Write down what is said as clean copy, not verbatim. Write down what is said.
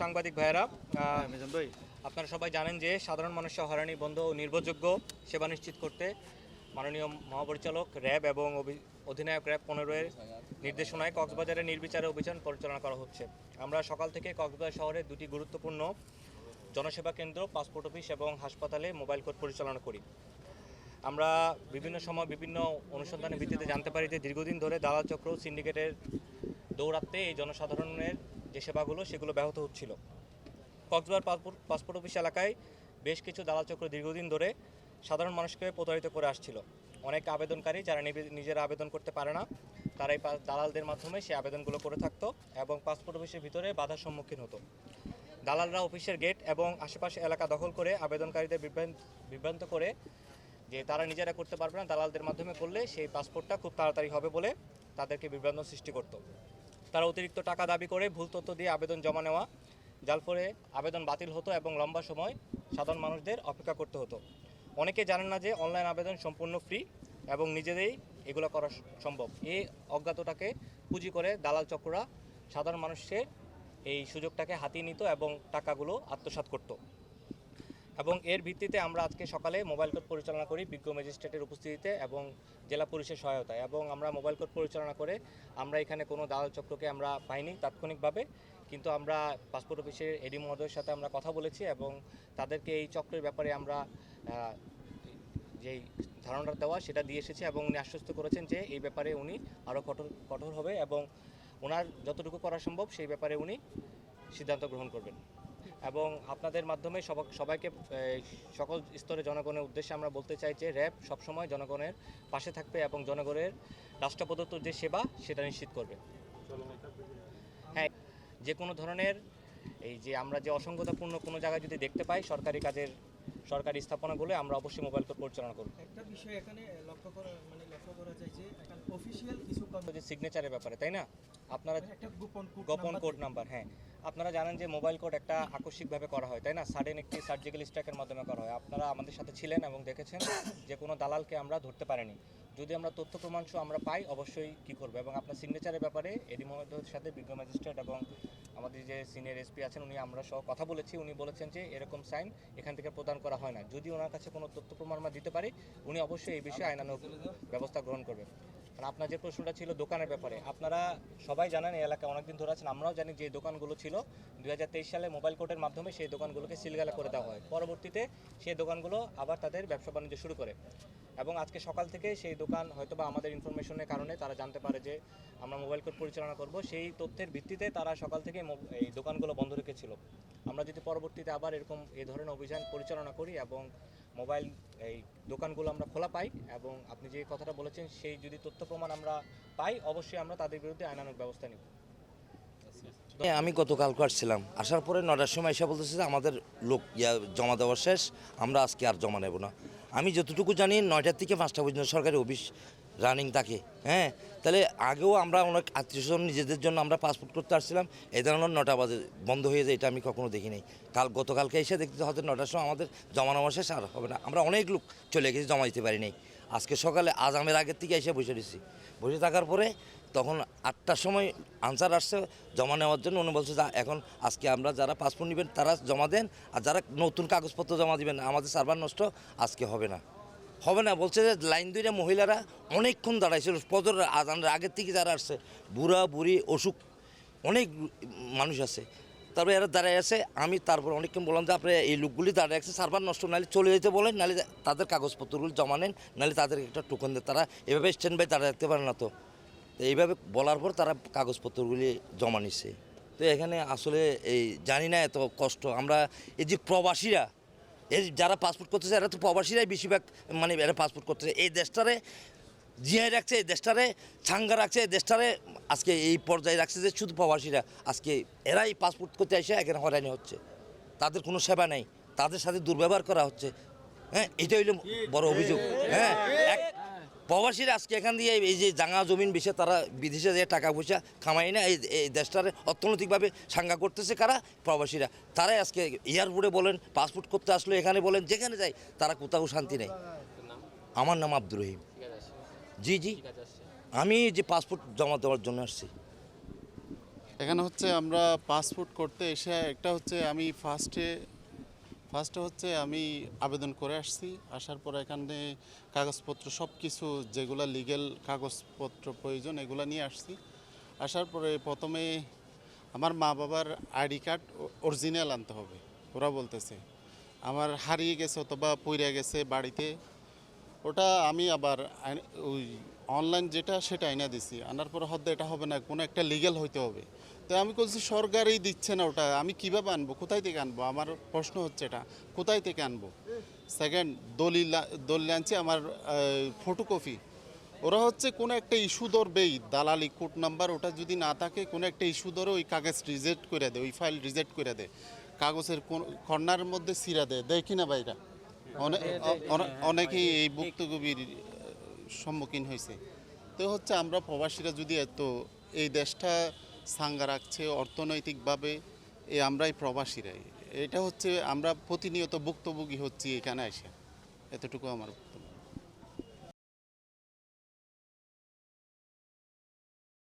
সাংবাদিক ভাইয়েরা, আপনারা সবাই জানেন যে সাধারণ মানুষের হয়রানি বন্ধ ও নির্ভরযোগ্য সেবা নিশ্চিত করতে মাননীয় মহাপরিচালক র্যাব এবং অধিনায়ক র্যাব 15-এর নির্দেশনায় কক্সবাজারে নির্বিচারে অভিযান পরিচালনা করা হচ্ছে। আমরা সকাল থেকে কক্সবাজার শহরে দুটি গুরুত্বপূর্ণ জনসেবা কেন্দ্র, পাসপোর্ট অফিস এবং হাসপাতালে মোবাইল কোর্ট পরিচালনা করি। আমরা বিভিন্ন সময় বিভিন্ন অনুসন্ধানের ভিত্তিতে জানতে পারি যে দীর্ঘদিন ধরে দালাল চক্র সিন্ডিকেটের দৌরাত্মে এই জনসাধারণের যে সেবাগুলো সেগুলো ব্যাহত হচ্ছিল। কক্সবাজার পাসপোর্ট অফিস এলাকায় বেশ কিছু দালাল চক্র দীর্ঘদিন ধরে সাধারণ মানুষকে প্রতারিত করে আসছিল। অনেক আবেদনকারী যারা নিজেরা আবেদন করতে পারে না, তারা এই দালালদের মাধ্যমে সেই আবেদনগুলো করে থাকতো এবং পাসপোর্ট অফিসের ভিতরে বাধার সম্মুখীন হতো। দালালরা অফিসের গেট এবং আশেপাশে এলাকা দখল করে আবেদনকারীদের বিভ্রান্ত করে যে তারা নিজেরা করতে পারবে না, দালালদের মাধ্যমে করলে সেই পাসপোর্টটা খুব তাড়াতাড়ি হবে বলে তাদেরকে বিভ্রান্ত সৃষ্টি করত। তারা অতিরিক্ত টাকা দাবি করে ভুল তথ্য দিয়ে আবেদন জমা নেওয়া, যার ফলে আবেদন বাতিল হতো এবং লম্বা সময় সাধারণ মানুষদের অপেক্ষা করতে হতো। অনেকে জানেন না যে অনলাইন আবেদন সম্পূর্ণ ফ্রি এবং নিজেদেরই এগুলো করা সম্ভব। এই অজ্ঞাতটাকে পুঁজি করে দালাল চক্ররা সাধারণ মানুষের এই সুযোগটাকে হাতিয়ে নিত এবং টাকাগুলো আত্মসাৎ করত। এবং এর ভিত্তিতে আমরা আজকে সকালে মোবাইল কোর্ট পরিচালনা করি বিজ্ঞ ম্যাজিস্ট্রেটের উপস্থিতিতে এবং জেলা পুলিশের সহায়তায়। এবং আমরা মোবাইল কোর্ট পরিচালনা করে আমরা এখানে কোনো দালাল চক্রকে আমরা পাইনি তাৎক্ষণিকভাবে, কিন্তু আমরা পাসপোর্ট অফিসের এডি মহোদয়ের সাথে আমরা কথা বলেছি এবং তাদেরকে এই চক্রের ব্যাপারে আমরা যেই ধারণাটা দেওয়া সেটা দিয়ে এসেছি এবং উনি আশ্বস্ত করেছেন যে এই ব্যাপারে উনি আরও কঠোর হবে এবং ওনার যতটুকু করা সম্ভব সেই ব্যাপারে উনি সিদ্ধান্ত গ্রহণ করবেন। এবং আপনাদের মাধ্যমে সবাইকে সকল স্তরে জনগণের উদ্দেশ্যে আমরা বলতে চাই যে র্যাব সবসময় জনগণের পাশে থাকবে এবং জনগণের রাষ্ট্র প্রদত্ত যে সেবা সেটা নিশ্চিত করবে। হ্যাঁ, যে কোনো ধরনের এই যে আমরা যে অসংগতাপূর্ণ কোনো জায়গায় যদি দেখতে পাই সরকারি স্থাপনাগুলো আমরা অবশ্যই মোবাইল কোর্ট পরিচালনা করব। একটা বিষয় এখানে লক্ষ্য করা যায় যে এখন অফিশিয়াল কিছু যে সিগনেচারের ব্যাপারে, তাই না, আপনারা একটা গোপন কোড নাম্বার, হ্যাঁ আপনারা জানেন যে মোবাইল কোড একটা আকস্মিকভাবে করা হয়, তাই না, সাডেন একটি সার্জিক্যাল স্ট্রাইকের মাধ্যমে করা হয়। আপনারা আমাদের সাথে ছিলেন এবং দেখেছেন যে কোনো দালালকে আমরা ধরতে পারিনি। যদি আমরা তথ্য প্রমাণ আমরা পাই অবশ্যই কী করবো। এবং আপনার সিগনেচারের ব্যাপারে এডি মহোদয়ের সাথে বিজ্ঞ ম্যাজিস্ট্রেট এবং আমাদের যে সিনিয়র এসপি আছেন উনি আমরা সহ কথা বলেছি। উনি বলেছেন যে এরকম সাইন এখান থেকে প্রদান করা হয় না। যদি ওনার কাছে কোনো তথ্য প্রমাণ আমরা দিতে পারি উনি অবশ্যই এই বিষয়ে আইনানুগ ব্যবস্থা গ্রহণ করবেন। কারণ আপনার যে প্রশ্নটা ছিল দোকানের ব্যাপারে, আপনারা সবাই জানেন এই এলাকায় অনেকদিন ধরে আছেন, আমরাও জানি যে দোকানগুলো ছিল 2023 সালে মোবাইল কোর্টের মাধ্যমে সেই দোকানগুলোকে সিলগালা করে দেওয়া হয়। পরবর্তীতে সেই দোকানগুলো আবার তাদের ব্যবসা বাণিজ্য শুরু করে এবং আজকে সকাল থেকে সেই দোকান হয়তোবা আমাদের ইনফরমেশনের কারণে তারা জানতে পারে যে আমরা মোবাইল কোর্ট পরিচালনা করব। সেই তথ্যের ভিত্তিতে তারা সকাল থেকে এই দোকানগুলো বন্ধ রেখেছিল। আমরা যদি পরবর্তীতে আবার এরকম এই ধরনের অভিযান পরিচালনা করি এবং মোবাইল এই দোকানগুলো আমরা খোলা পাই এবং আপনি যে কথাটা বলেছেন সেই যদি তথ্য প্রমাণ আমরা পাই অবশ্যই আমরা তাদের বিরুদ্ধে আইনানুগ ব্যবস্থা নিব। আমি গতকালকে আসছিলাম, আসার পরে 9টার সময় এসে বলতেছে যে আমাদের লোক জমা দেওয়া শেষ, আমরা আজকে আর জমা নেব না। আমি যতটুকু জানি 9টার থেকে 5টা পর্যন্ত সরকারি অফিস রানিং থাকে। হ্যাঁ, তাহলে আগেও আমরা অনেক আত্মীয়স্বজন নিজেদের জন্য আমরা পাসপোর্ট করতে আসছিলাম, এই ধরনের 9টা বাজে বন্ধ হয়ে যায়, এটা আমি কখনো দেখি নাই। গতকালকে এসে দেখতে হয়তো 9টার সময় আমাদের জমা নেওয়া শেষ, আর হবে না। আমরা অনেক লোক চলে গেছি, জমা দিতে পারি নাই। আজকে সকালে আজামের আগের থেকে এসে বসে দিচ্ছি, বসে থাকার পরে তখন 8টার সময় আনসার আসছে জমা নেওয়ার জন্য। উনি বলছে এখন আজকে আমরা যারা পাসপোর্ট নেবেন তারা জমা দেন, আর যারা নতুন কাগজপত্র জমা দিবেন আমাদের সার্ভার নষ্ট, আজকে হবে না বলছে যে লাইন দুইটা মহিলারা অনেকক্ষণ দাঁড়াইছিল ফজর আজানের আগের থেকে যারা আসছে, বুড়া বুড়ি অসুখ অনেক মানুষ আছে, তারপরে এরা দাঁড়ায় আছে। আমি তারপর অনেকক্ষণ বললাম যে আপনি এই লোকগুলি দাঁড়ায় আছে, সার্ভার নষ্ট, নাহলে চলে যেতে বলেন, নাহলে তাদের কাগজপত্রগুলি জমা নেন, নাহলে তাদের একটা টোকন দেয়। তারা এভাবে স্ট্যান্ড বাই দাঁড়ায় রাখতে পারে না। তো এইভাবে বলার পর তারা কাগজপত্রগুলি জমা নিচ্ছে। তো এখানে আসলে এই জানি না এত কষ্ট। আমরা এই যে প্রবাসীরা যারা পাসপোর্ট করতেছে এরা তো প্রবাসীরাই বেশিরভাগ, মানে এরা পাসপোর্ট করতেছে, এই দেশটারে জিয়ায় রাখছে, এই দেশটারে ছাঙ্গা রাখছে, এই দেশটারে আজকে এই পর্যায়ে রাখছে যে শুধু প্রবাসীরা আজকে এরাই পাসপোর্ট করতে এসে এখানে হয়রানি হচ্ছে, তাদের কোনো সেবা নেই, তাদের সাথে দুর্ব্যবহার করা হচ্ছে। হ্যাঁ, এটা হইল বড় অভিযোগ। হ্যাঁ, প্রবাসীরা আজকে এখান দিয়ে এই যে জাঙ্গা জমিন বেশি তারা বিদেশে যে টাকা পয়সা কামাই না, এই দেশটারে অর্থনৈতিকভাবে সাঙ্গা করতেছে কারা? প্রবাসীরা। তারাই আজকে এয়ারপোর্টে বলেন, পাসপোর্ট করতে আসলো এখানে বলেন, যেখানে যায় তারা কোথাও শান্তি নেই। আমার নাম আব্দুর রহিম। জি, আমি যে পাসপোর্ট জমা দেওয়ার জন্য আসছি। এখানে হচ্ছে আমরা পাসপোর্ট করতে এসে একটা হচ্ছে আমি ফার্স্টে হচ্ছে আমি আবেদন করে আসছি, আসার পরে এখানে কাগজপত্র সব কিছু যেগুলো লিগ্যাল কাগজপত্র প্রয়োজন এগুলো নিয়ে আসছি। আসার পরে প্রথমে আমার মা বাবার আইডি কার্ড অরিজিনাল আনতে হবে। ওরা বলতেছে আমার হারিয়ে গেছে অথবা পইরা গেছে বাড়িতে, ওটা আমি আবার ওই অনলাইন যেটা সেটা এনে দিছি। আনার পরে হয়তো এটা হবে না, কোনো একটা লিগ্যাল হইতে হবে। তো আমি বলছি সরকারই দিচ্ছে না, ওটা আমি কিভাবে আনবো, কোথায় থেকে আনবো? আমার প্রশ্ন হচ্ছে এটা কোথায় থেকে আনবো। সেকেন্ড, দলিল আনছি আমার ফটোকপি। ওরা হচ্ছে কোনো একটা ইস্যু ধরবেই, দালালি কোড নাম্বার ওটা যদি না থাকে কোনো একটা ইস্যু ধরে ওই কাগজ রিজেক্ট করে দেয়, ওই ফাইল রিজেক্ট করে দেয়, কাগজের কর্নারের মধ্যে সিরা দেয়, দেয় কিনা বাইরা? অনেকেই এই ভুক্তভোগীর সম্মুখীন হয়েছে। তো হচ্ছে আমরা প্রবাসীরা যদি এত এই দেশটা সাঙ্গা রাখছে অর্থনৈতিকভাবে, আমরাই প্রবাসীরাই, এটা হচ্ছে আমরা প্রতিনিয়ত ভুক্তভোগী হচ্ছি এখানে এসে। এতটুকু আমার বক্তব্য।